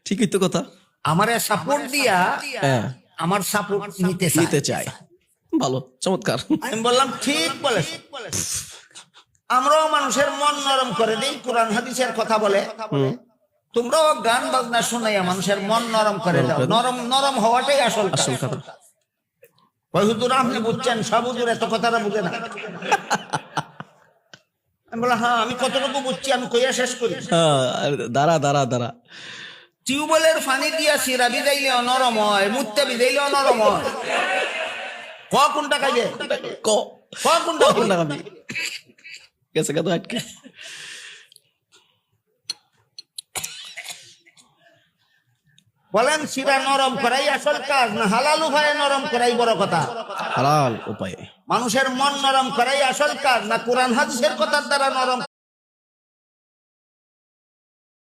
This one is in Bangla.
ঠিকই তো কথা। আমারে সাপোর্ট দিয়া হ্যাঁ, আমার সাপোর্ট নিতে নিতে চাই। ভালো, চমৎকার। আমি বললাম ঠিক বলেছ। আমরাও মানুষের মন নরম করে দিই, কোরআন হাদিসের কথা বলে। তোমরাও গান বাজনা শোনাইয়া মানুষের মন নরম করে দাও। নরম নরম হওয়াটাই আসল আসল কাজ। কথা। ওই হুজুর আপনি বুঝছেন, সব হুজুর এত কথাটা বুঝে না। আমি বললাম হ্যাঁ, আমি কতটুকু বুঝছি আমি কইয়া শেষ করি। হ্যাঁ, দাঁড়া দাঁড়া দাঁড়া। টিউবওয়েলের পানি দিয়া সিরা ভিজাইলেও নরম হয়, মুত্তে ভিজাইলেও নরম হয়। কোনটা কাজে ক কোনটা কোনটা খাবি? গেছে কত আটকে। বলেন, সিরা নরম করাই আসল কাজ না হালাল উপায়ে নরম করাই বড় কথা? হালাল উপায়ে। মানুষের মন নরম করাই আসল কাজ না কোরআন হাদিসের কথার দ্বারা নরম